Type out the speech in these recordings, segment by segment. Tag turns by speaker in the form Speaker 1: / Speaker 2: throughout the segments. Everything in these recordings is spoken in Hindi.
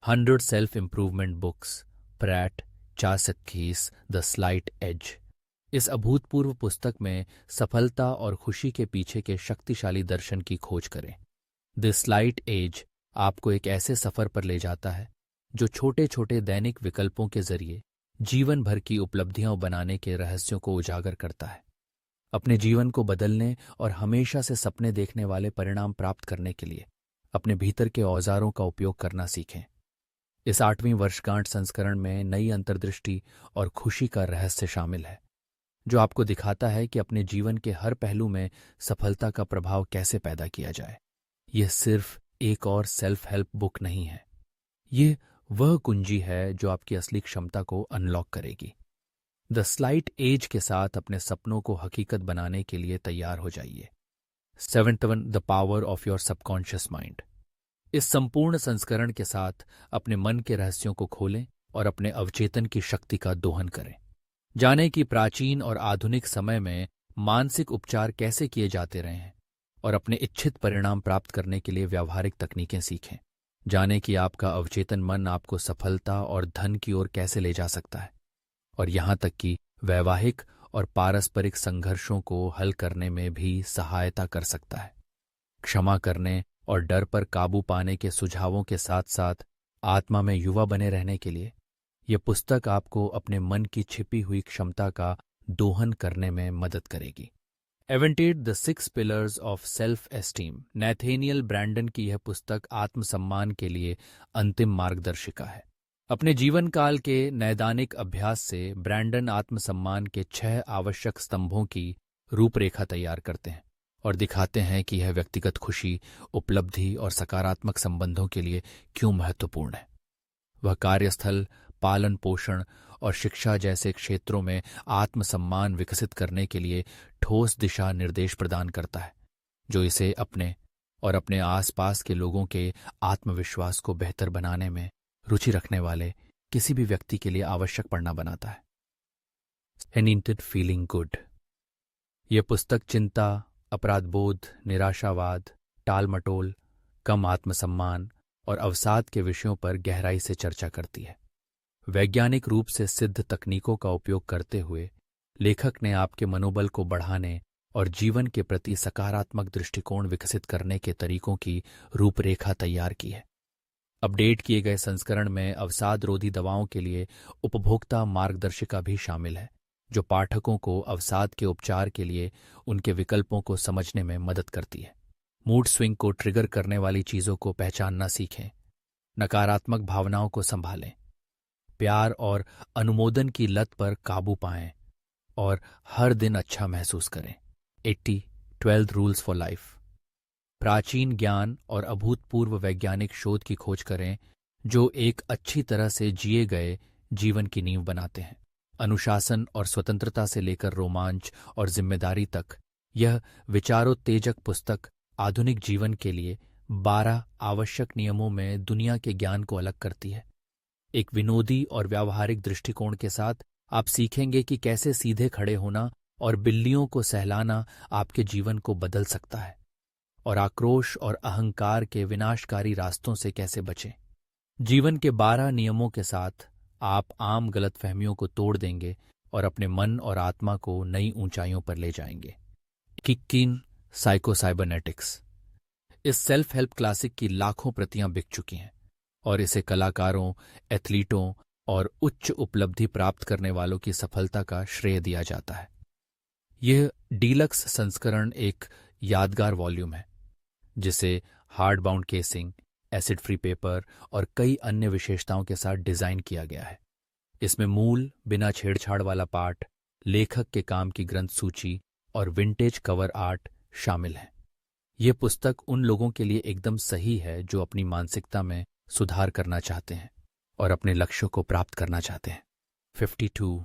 Speaker 1: 100 सेल्फ इम्प्रूवमेंट बुक्स, प्रैट चासत्कीस द स्लाइट एज। इस अभूतपूर्व पुस्तक में सफलता और खुशी के पीछे के शक्तिशाली दर्शन की खोज करें। द स्लाइट एज आपको एक ऐसे सफर पर ले जाता है जो छोटे छोटे दैनिक विकल्पों के जरिए जीवन भर की उपलब्धियां बनाने के रहस्यों को उजागर करता है। अपने जीवन को बदलने और हमेशा से सपने देखने वाले परिणाम प्राप्त करने के लिए अपने भीतर के औजारों का उपयोग करना सीखें। इस 8वीं वर्षगांठ संस्करण में नई अंतर्दृष्टि और खुशी का रहस्य शामिल है, जो आपको दिखाता है कि अपने जीवन के हर पहलू में सफलता का प्रभाव कैसे पैदा किया जाए। यह सिर्फ एक और सेल्फ हेल्प बुक नहीं है, ये वह कुंजी है जो आपकी असली क्षमता को अनलॉक करेगी। द स्लाइट एज के साथ अपने सपनों को हकीकत बनाने के लिए तैयार हो जाइए। 7 the power of your subconscious mind. इस संपूर्ण संस्करण के साथ अपने मन के रहस्यों को खोलें और अपने अवचेतन की शक्ति का दोहन करें। जाने कि प्राचीन और आधुनिक समय में मानसिक उपचार कैसे किए जाते रहे हैं और अपने इच्छित परिणाम प्राप्त करने के लिए व्यावहारिक तकनीकें सीखें। जाने कि आपका अवचेतन मन आपको सफलता और धन की ओर कैसे ले जा सकता है और यहाँ तक कि वैवाहिक और पारस्परिक संघर्षों को हल करने में भी सहायता कर सकता है। क्षमा करने और डर पर काबू पाने के सुझावों के साथ साथ आत्मा में युवा बने रहने के लिए यह पुस्तक आपको अपने मन की छिपी हुई क्षमता का दोहन करने में मदद करेगी। एवेंटेड the 6 pillars of self esteem. Nathaniel Branden की यह पुस्तक आत्मसम्मान के लिए अंतिम मार्गदर्शिका है। अपने जीवन काल के नैदानिक अभ्यास से ब्रैंडन आत्मसम्मान के 6 आवश्यक स्तंभों की रूपरेखा तैयार करते हैं और दिखाते हैं कि यह व्यक्तिगत खुशी, उपलब्धि और सकारात्मक संबंधों के लिए क्यों महत्वपूर्ण है। वह कार्यस्थल, पालन पोषण और शिक्षा जैसे क्षेत्रों में आत्मसम्मान विकसित करने के लिए ठोस दिशा निर्देश प्रदान करता है, जो इसे अपने और अपने आसपास के लोगों के आत्मविश्वास को बेहतर बनाने में रुचि रखने वाले किसी भी व्यक्ति के लिए आवश्यक पढ़ना बनाता है। एनीटेड फीलिंग गुड। यह पुस्तक चिंता, अपराधबोध, निराशावाद, टालमटोल, कम आत्मसम्मान और अवसाद के विषयों पर गहराई से चर्चा करती है। वैज्ञानिक रूप से सिद्ध तकनीकों का उपयोग करते हुए लेखक ने आपके मनोबल को बढ़ाने और जीवन के प्रति सकारात्मक दृष्टिकोण विकसित करने के तरीकों की रूपरेखा तैयार की है। अपडेट किए गए संस्करण में अवसाद रोधी दवाओं के लिए उपभोक्ता मार्गदर्शिका भी शामिल है, जो पाठकों को अवसाद के उपचार के लिए उनके विकल्पों को समझने में मदद करती है। मूड स्विंग को ट्रिगर करने वाली चीजों को पहचानना सीखें, नकारात्मक भावनाओं को संभालें, प्यार और अनुमोदन की लत पर काबू पाएं और हर दिन अच्छा महसूस करें। 12 रूल्स फॉर लाइफ। प्राचीन ज्ञान और अभूतपूर्व वैज्ञानिक शोध की खोज करें जो एक अच्छी तरह से जिए गए जीवन की नींव बनाते हैं। अनुशासन और स्वतंत्रता से लेकर रोमांच और जिम्मेदारी तक, यह विचारोत्तेजक पुस्तक आधुनिक जीवन के लिए 12 आवश्यक नियमों में दुनिया के ज्ञान को अलग करती है। एक विनोदी और व्यावहारिक दृष्टिकोण के साथ आप सीखेंगे कि कैसे सीधे खड़े होना और बिल्लियों को सहलाना आपके जीवन को बदल सकता है और आक्रोश और अहंकार के विनाशकारी रास्तों से कैसे बचें। जीवन के 12 नियमों के साथ आप आम गलतफहमियों को तोड़ देंगे और अपने मन और आत्मा को नई ऊंचाइयों पर ले जाएंगे। किक्किन साइकोसाइबरनेटिक्स। इस सेल्फ हेल्प क्लासिक की लाखों प्रतियां बिक चुकी हैं और इसे कलाकारों, एथलीटों और उच्च उपलब्धि प्राप्त करने वालों की सफलता का श्रेय दिया जाता है। यह डीलक्स संस्करण एक यादगार वॉल्यूम है जिसे hard bound casing, acid free paper और कई अन्य विशेषताओं के साथ डिजाइन किया गया है। इसमें मूल, बिना छेड़छाड़ वाला पाठ, लेखक के काम की ग्रंथ सूची और विंटेज कवर आर्ट शामिल है। यह पुस्तक उन लोगों के लिए एकदम सही है जो अपनी मानसिकता में सुधार करना चाहते हैं और अपने लक्ष्यों को प्राप्त करना चाहते हैं। 52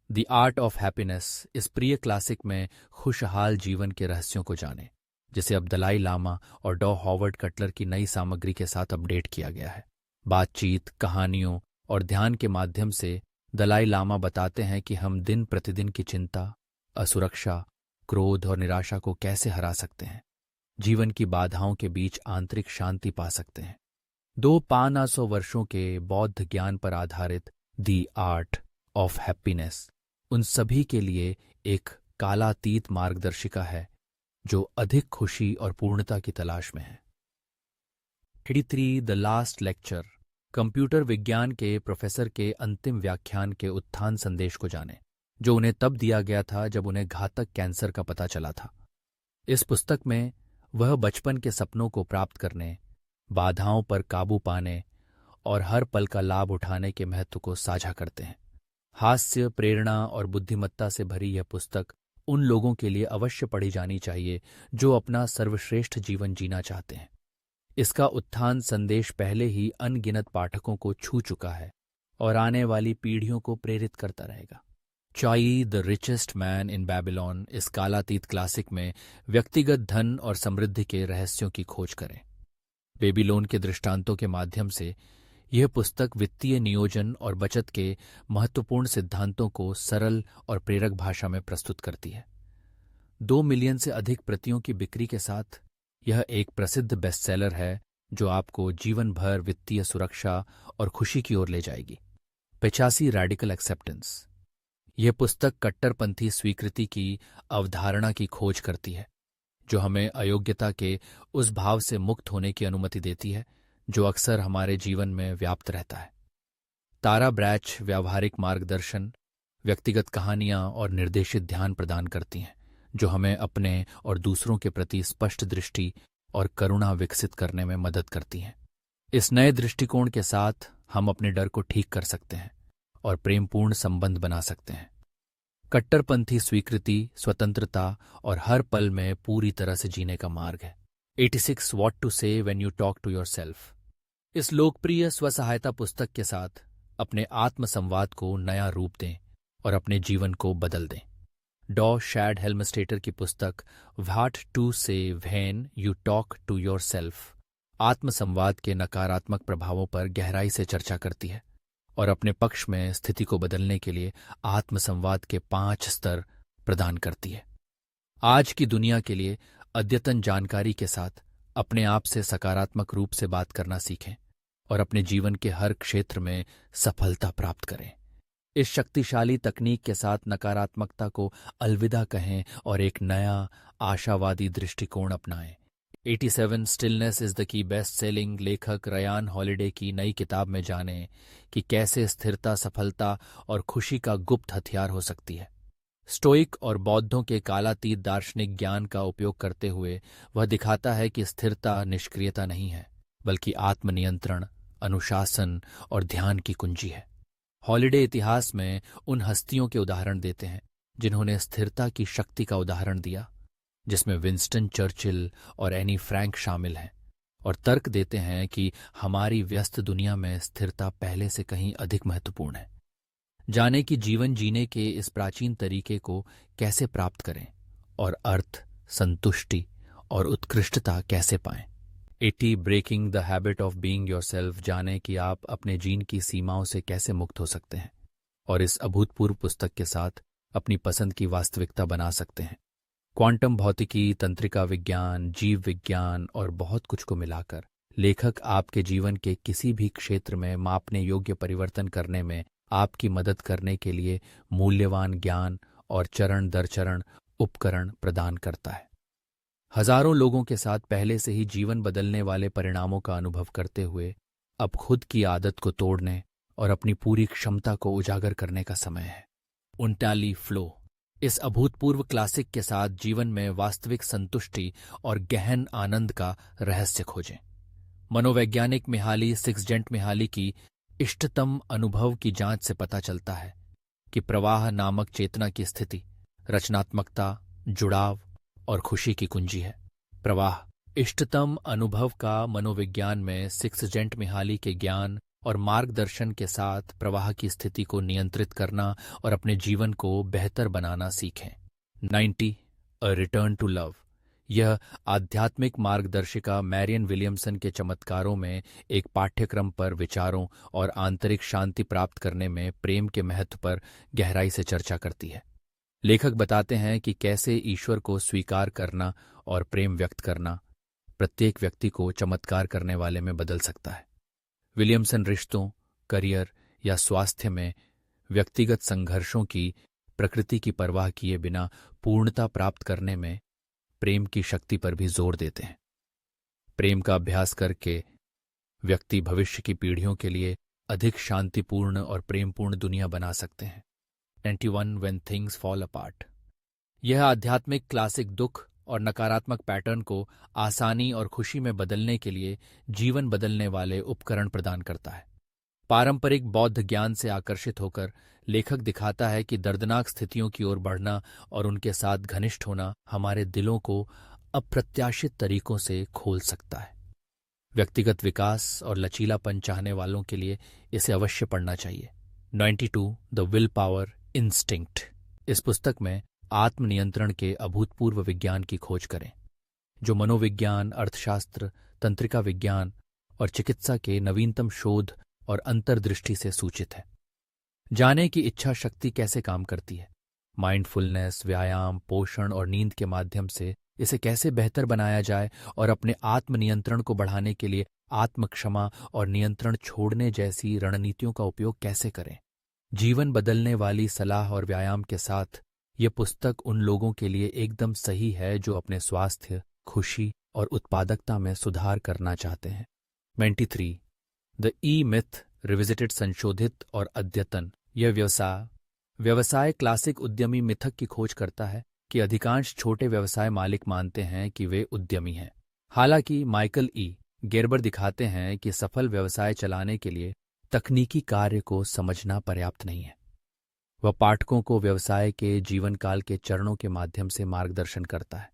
Speaker 1: द आर्ट ऑफ हैप्पीनेस। इस प्रिय क्लासिक में खुशहाल जीवन के रहस्यों को जानें, जिसे अब दलाई लामा और डॉ हॉवर्ड कटलर की नई सामग्री के साथ अपडेट किया गया है। बातचीत, कहानियों और ध्यान के माध्यम से दलाई लामा बताते हैं कि हम दिन प्रतिदिन की चिंता, असुरक्षा, क्रोध और निराशा को कैसे हरा सकते हैं, जीवन की बाधाओं के बीच आंतरिक शांति पा सकते हैं। 500 वर्षों के बौद्ध ज्ञान पर आधारित दी आर्ट ऑफ हैप्पीनेस उन सभी के लिए एक कालातीत मार्गदर्शिका है जो अधिक खुशी और पूर्णता की तलाश में है। 83 द लास्ट लेक्चर, कंप्यूटर विज्ञान के प्रोफेसर के अंतिम व्याख्यान के उत्थान संदेश को जाने, जो उन्हें तब दिया गया था जब उन्हें घातक कैंसर का पता चला था। इस पुस्तक में वह बचपन के सपनों को प्राप्त करने, बाधाओं पर काबू पाने और हर पल का लाभ उठाने के महत्व को साझा करते हैं। हास्य, प्रेरणा और बुद्धिमत्ता से भरी यह पुस्तक उन लोगों के लिए अवश्य पढ़ी जानी चाहिए जो अपना सर्वश्रेष्ठ जीवन जीना चाहते हैं। इसका उत्थान संदेश पहले ही अनगिनत पाठकों को छू चुका है और आने वाली पीढ़ियों को प्रेरित करता रहेगा। चाई the richest man in Babylon इस कालातीत क्लासिक में व्यक्तिगत धन और समृद्धि के रहस्यों की खोज करें। बेबीलोन के दृष्टांतों के माध्यम से यह पुस्तक वित्तीय नियोजन और बचत के महत्वपूर्ण सिद्धांतों को सरल और प्रेरक भाषा में प्रस्तुत करती है। 2 मिलियन से अधिक प्रतियों की बिक्री के साथ यह एक प्रसिद्ध बेस्टसेलर है जो आपको जीवन भर वित्तीय सुरक्षा और खुशी की ओर ले जाएगी। 85 रैडिकल एक्सेप्टेंस, यह पुस्तक कट्टरपंथी स्वीकृति की अवधारणा की खोज करती है जो हमें अयोग्यता के उस भाव से मुक्त होने की अनुमति देती है जो अक्सर हमारे जीवन में व्याप्त रहता है। तारा ब्रैच व्यावहारिक मार्गदर्शन, व्यक्तिगत कहानियां और निर्देशित ध्यान प्रदान करती हैं जो हमें अपने और दूसरों के प्रति स्पष्ट दृष्टि और करुणा विकसित करने में मदद करती हैं। इस नए दृष्टिकोण के साथ हम अपने डर को ठीक कर सकते हैं और प्रेमपूर्ण संबंध बना सकते हैं। कट्टरपंथी स्वीकृति, स्वतंत्रता और हर पल में पूरी तरह से जीने का मार्ग है। 86 what to say when you talk to yourself, इस लोकप्रिय स्वसहायता पुस्तक के साथ अपने आत्म संवाद को नया रूप दें और अपने जीवन को बदल दें। डॉ शैड हेल्मस्टेटर की पुस्तक what to say when you talk to yourself आत्म संवाद के नकारात्मक प्रभावों पर गहराई से चर्चा करती है और अपने पक्ष में स्थिति को बदलने के लिए आत्म संवाद के 5 स्तर प्रदान करती है। आज की दुनिया के लिए अद्यतन जानकारी के साथ अपने आप से सकारात्मक रूप से बात करना सीखें और अपने जीवन के हर क्षेत्र में सफलता प्राप्त करें। इस शक्तिशाली तकनीक के साथ नकारात्मकता को अलविदा कहें और एक नया आशावादी दृष्टिकोण अपनाएं। 87 stillness is the key best selling लेखक रयान हॉलिडे की नई किताब में जानें कि कैसे स्थिरता सफलता और खुशी का गुप्त हथियार हो सकती है। स्टोइक और बौद्धों के कालातीत दार्शनिक ज्ञान का उपयोग करते हुए वह दिखाता है कि स्थिरता निष्क्रियता नहीं है बल्कि आत्मनियंत्रण, अनुशासन और ध्यान की कुंजी है। हॉलिडे इतिहास में उन हस्तियों के उदाहरण देते हैं जिन्होंने स्थिरता की शक्ति का उदाहरण दिया, जिसमें विंस्टन चर्चिल और एनी फ्रैंक शामिल हैं, और तर्क देते हैं कि हमारी व्यस्त दुनिया में स्थिरता पहले से कहीं अधिक महत्वपूर्ण है। जाने कि जीवन जीने के इस प्राचीन तरीके को कैसे प्राप्त करें और अर्थ, संतुष्टि और उत्कृष्टता कैसे पाएं। 80 breaking the habit of being yourself, जाने कि आप अपने जीन की सीमाओं से कैसे मुक्त हो सकते हैं और इस अभूतपूर्व पुस्तक के साथ अपनी पसंद की वास्तविकता बना सकते हैं। क्वांटम भौतिकी, तंत्रिका विज्ञान, जीव विज्ञान और बहुत कुछ को मिलाकर लेखक आपके जीवन के किसी भी क्षेत्र में मापने योग्य परिवर्तन करने में आपकी मदद करने के लिए मूल्यवान ज्ञान और चरण दर चरण उपकरण प्रदान करता है। हजारों लोगों के साथ पहले से ही जीवन बदलने वाले परिणामों का अनुभव करते हुए अब खुद की आदत को तोड़ने और अपनी पूरी क्षमता को उजागर करने का समय है। उनटाली फ्लो, इस अभूतपूर्व क्लासिक के साथ जीवन में वास्तविक संतुष्टि और गहन आनंद का रहस्य खोजें। मनोवैज्ञानिक मिहाली सिक्सजेंट मिहाली की इष्टतम अनुभव की जांच से पता चलता है कि प्रवाह नामक चेतना की स्थिति रचनात्मकता, जुड़ाव और खुशी की कुंजी है। प्रवाह इष्टतम अनुभव का मनोविज्ञान में सिक्सजेंट मिहाली के ज्ञान और मार्गदर्शन के साथ प्रवाह की स्थिति को नियंत्रित करना और अपने जीवन को बेहतर बनाना सीखें। 90 अ रिटर्न टू लव, यह आध्यात्मिक मार्गदर्शिका मैरियन विलियमसन के चमत्कारों में एक पाठ्यक्रम पर विचारों और आंतरिक शांति प्राप्त करने में प्रेम के महत्व पर गहराई से चर्चा करती है। लेखक बताते हैं कि कैसे ईश्वर को स्वीकार करना और प्रेम व्यक्त करना प्रत्येक व्यक्ति को चमत्कार करने वाले में बदल सकता है। विलियमसन रिश्तों, करियर या स्वास्थ्य में व्यक्तिगत संघर्षों की प्रकृति की परवाह किए बिना पूर्णता प्राप्त करने में प्रेम की शक्ति पर भी जोर देते हैं। प्रेम का अभ्यास करके व्यक्ति भविष्य की पीढ़ियों के लिए अधिक शांतिपूर्ण और प्रेमपूर्ण दुनिया बना सकते हैं। 91 When Things Fall Apart। यह आध्यात्मिक क्लासिक दुख और नकारात्मक पैटर्न को आसानी और खुशी में बदलने के लिए जीवन बदलने वाले उपकरण प्रदान करता है। पारंपरिक बौद्ध ज्ञान से आकर्षित होकर लेखक दिखाता है कि दर्दनाक स्थितियों की ओर बढ़ना और उनके साथ घनिष्ठ होना हमारे दिलों को अप्रत्याशित तरीकों से खोल सकता है। व्यक्तिगत विकास और लचीलापन चाहने वालों के लिए इसे अवश्य पढ़ना चाहिए। 92 द विल पावर इंस्टिंक्ट। इस पुस्तक में आत्मनियंत्रण के अभूतपूर्व विज्ञान की खोज करें, जो मनोविज्ञान, अर्थशास्त्र, तंत्रिका विज्ञान और चिकित्सा के नवीनतम शोध और अंतर्दृष्टि से सूचित है। जाने की इच्छा शक्ति कैसे काम करती है, माइंडफुलनेस, व्यायाम, पोषण और नींद के माध्यम से इसे कैसे बेहतर बनाया जाए और अपने आत्मनियंत्रण को बढ़ाने के लिए आत्मक्षमा और नियंत्रण छोड़ने जैसी रणनीतियों का उपयोग कैसे करें। जीवन बदलने वाली सलाह और व्यायाम के साथ ये पुस्तक उन लोगों के लिए एकदम सही है जो अपने स्वास्थ्य, खुशी और उत्पादकता में सुधार करना चाहते हैं। 93 द ई मिथ रिविजिटेड। संशोधित और अद्यतन। यह व्यवसाय क्लासिक उद्यमी मिथक की खोज करता है कि अधिकांश छोटे व्यवसाय मालिक मानते हैं कि वे उद्यमी हैं। हालांकि माइकल ई गेरबर दिखाते हैं कि सफल व्यवसाय चलाने के लिए तकनीकी कार्य को समझना पर्याप्त नहीं है। वह पाठकों को व्यवसाय के जीवन काल के चरणों के माध्यम से मार्गदर्शन करता है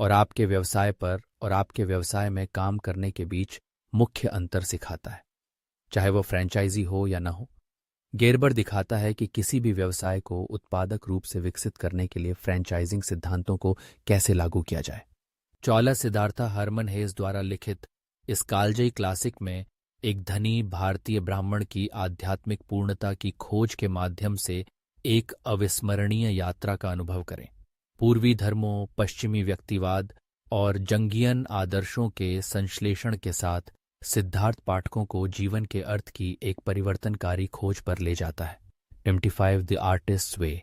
Speaker 1: और आपके व्यवसाय पर और आपके व्यवसाय में काम करने के बीच मुख्य अंतर सिखाता है, चाहे वह फ्रेंचाइजी हो या न हो। गेरबर दिखाता है कि किसी भी व्यवसाय को उत्पादक रूप से विकसित करने के लिए फ्रेंचाइजिंग सिद्धांतों को कैसे लागू किया जाए। चौला सिद्धार्था हरमन हेस द्वारा लिखित इस कालजयी क्लासिक में एक धनी भारतीय ब्राह्मण की आध्यात्मिक पूर्णता की खोज के माध्यम से एक अविस्मरणीय यात्रा का अनुभव करें। पूर्वी धर्मों, पश्चिमी व्यक्तिवाद और जंगियन आदर्शों के संश्लेषण के साथ सिद्धार्थ पाठकों को जीवन के अर्थ की एक परिवर्तनकारी खोज पर ले जाता है। 25 द आर्टिस्ट्स वे।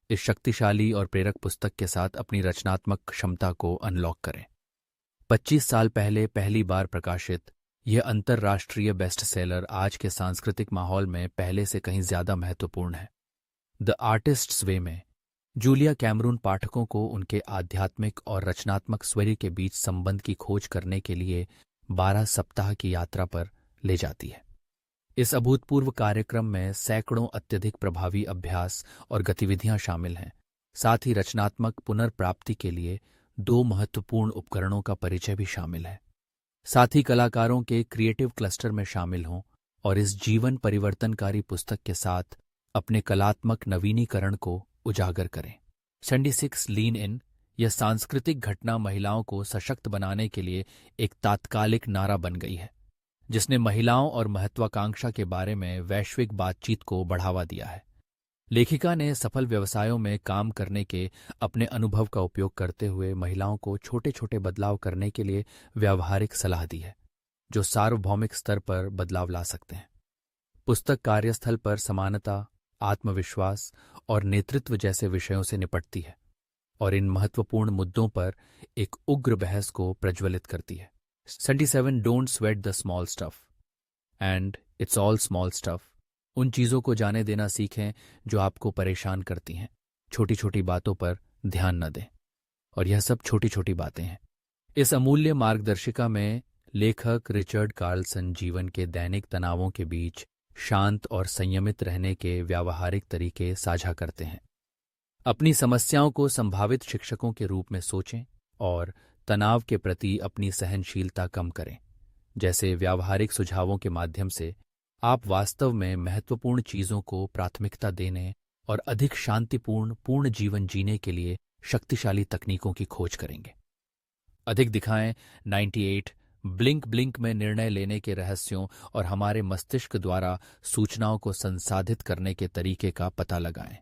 Speaker 1: इस शक्तिशाली और प्रेरक पुस्तक के साथ अपनी रचनात्मक क्षमता को अनलॉक करें। 25 साल पहले पहली बार प्रकाशित यह अंतर्राष्ट्रीय बेस्ट सेलर आज के सांस्कृतिक माहौल में पहले से कहीं ज्यादा महत्वपूर्ण है। द आर्टिस्ट्स वे में जूलिया कैमरून पाठकों को उनके आध्यात्मिक और रचनात्मक स्वर के बीच संबंध की खोज करने के लिए 12 सप्ताह की यात्रा पर ले जाती है। इस अभूतपूर्व कार्यक्रम में सैकड़ों अत्यधिक प्रभावी अभ्यास और गतिविधियां शामिल हैं। साथ ही रचनात्मक पुनर्प्राप्ति के लिए 2 महत्वपूर्ण उपकरणों का परिचय भी शामिल है। साथी कलाकारों के क्रिएटिव क्लस्टर में शामिल हों और इस जीवन परिवर्तनकारी पुस्तक के साथ अपने कलात्मक नवीनीकरण को उजागर करें। 76 लीन इन। यह सांस्कृतिक घटना महिलाओं को सशक्त बनाने के लिए एक तात्कालिक नारा बन गई है, जिसने महिलाओं और महत्वाकांक्षा के बारे में वैश्विक बातचीत को बढ़ावा दिया है। लेखिका ने सफल व्यवसायों में काम करने के अपने अनुभव का उपयोग करते हुए महिलाओं को छोटे छोटे बदलाव करने के लिए व्यावहारिक सलाह दी है, जो सार्वभौमिक स्तर पर बदलाव ला सकते हैं। पुस्तक कार्यस्थल पर समानता, आत्मविश्वास और नेतृत्व जैसे विषयों से निपटती है और इन महत्वपूर्ण मुद्दों पर एक उग्र बहस को प्रज्वलित करती है। 77 don't sweat the small stuff and it's all small stuff. उन चीज़ों को जाने देना सीखें जो आपको परेशान करती हैं। छोटी छोटी बातों पर ध्यान न दें, और यह सब छोटी छोटी बातें हैं। इस अमूल्य मार्गदर्शिका में लेखक रिचर्ड कार्लसन जीवन के दैनिक तनावों के बीच शांत और संयमित रहने के व्यावहारिक तरीके साझा करते हैं। अपनी समस्याओं को संभावित शिक्षकों के रूप में सोचें और तनाव के प्रति अपनी सहनशीलता कम करें। जैसे व्यावहारिक सुझावों के माध्यम से आप वास्तव में महत्वपूर्ण चीज़ों को प्राथमिकता देने और अधिक शांतिपूर्ण पूर्ण जीवन जीने के लिए शक्तिशाली तकनीकों की खोज करेंगे। अधिक दिखाएं 98 ब्लिंक ब्लिंक में निर्णय लेने के रहस्यों और हमारे मस्तिष्क द्वारा सूचनाओं को संसाधित करने के तरीके का पता लगाएं।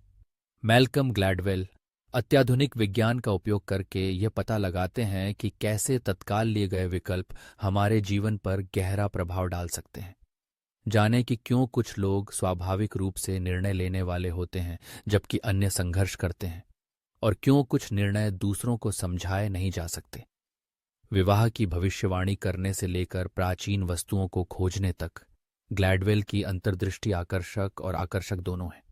Speaker 1: मैल्कम ग्लैडवेल अत्याधुनिक विज्ञान का उपयोग करके ये पता लगाते हैं कि कैसे तत्काल लिए गए विकल्प हमारे जीवन पर गहरा प्रभाव डाल सकते हैं। जाने कि क्यों कुछ लोग स्वाभाविक रूप से निर्णय लेने वाले होते हैं जबकि अन्य संघर्ष करते हैं, और क्यों कुछ निर्णय दूसरों को समझाए नहीं जा सकते। विवाह की भविष्यवाणी करने से लेकर प्राचीन वस्तुओं को खोजने तक ग्लैडवेल की अंतर्दृष्टि आकर्षक और आकर्षक दोनों है।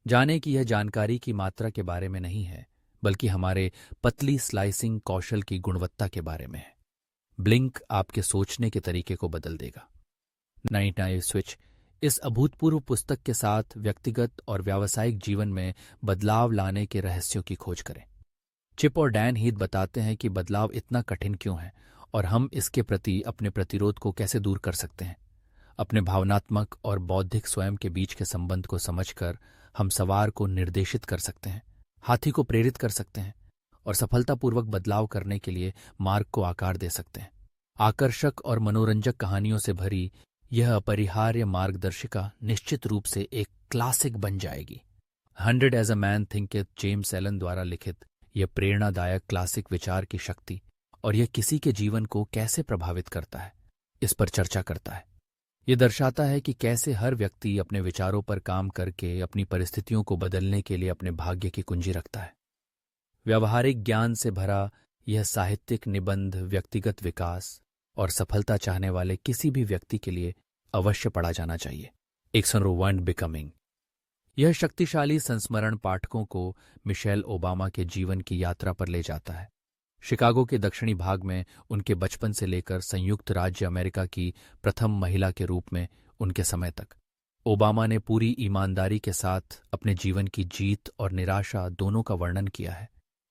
Speaker 1: जाने कि यह जानकारी की मात्रा के बारे में नहीं है, बल्कि हमारे पतली स्लाइसिंग कौशल की गुणवत्ता के बारे में है। ब्लिंक आपके सोचने के तरीके को बदल देगा। नाइट नाइट स्विच इस अभूतपूर्व पुस्तक के साथ व्यक्तिगत और व्यावसायिक जीवन में बदलाव लाने के रहस्यों की खोज करें। चिप और डैन हीथ बताते हैं कि बदलाव इतना कठिन क्यों है और हम इसके प्रति अपने प्रतिरोध को कैसे दूर कर सकते हैं। अपने भावनात्मक और बौद्धिक स्वयं के बीच के संबंध को समझकर हम सवार को निर्देशित कर सकते हैं, हाथी को प्रेरित कर सकते हैं और सफलतापूर्वक बदलाव करने के लिए मार्ग को आकार दे सकते हैं। आकर्षक और मनोरंजक कहानियों से भरी यह अपरिहार्य मार्गदर्शिका निश्चित रूप से एक क्लासिक बन जाएगी। 100 as a man thinketh James Allen द्वारा लिखित यह प्रेरणादायक क्लासिक विचार की शक्ति और यह किसी के जीवन को कैसे प्रभावित करता है, इस पर चर्चा करता है। यह दर्शाता है कि कैसे हर व्यक्ति अपने विचारों पर काम करके अपनी परिस्थितियों को बदलने के लिए अपने भाग्य की कुंजी रखता है। व्यावहारिक ज्ञान से भरा यह साहित्यिक निबंध व्यक्तिगत विकास और सफलता चाहने वाले किसी भी व्यक्ति के लिए अवश्य पढ़ा जाना चाहिए। 101 बिकमिंग यह शक्तिशाली संस्मरण पाठकों को मिशेल ओबामा के जीवन की यात्रा पर ले जाता है। शिकागो के दक्षिणी भाग में उनके बचपन से लेकर संयुक्त राज्य अमेरिका की प्रथम महिला के रूप में उनके समय तक ओबामा ने पूरी ईमानदारी के साथ अपने जीवन की जीत और निराशा दोनों का वर्णन किया है।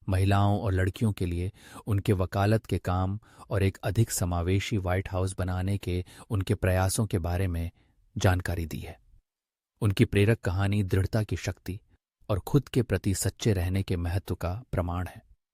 Speaker 1: महिलाओं और लड़कियों के लिए उनके वकालत के काम और एक अधिक समावेशी व्हाइट हाउस बनाने के उनके प्रयासों के बारे में जानकारी दी है। उनकी प्रेरक कहानी दृढ़ता की शक्ति और खुद के प्रति सच्चे रहने के महत्व का प्रमाण है।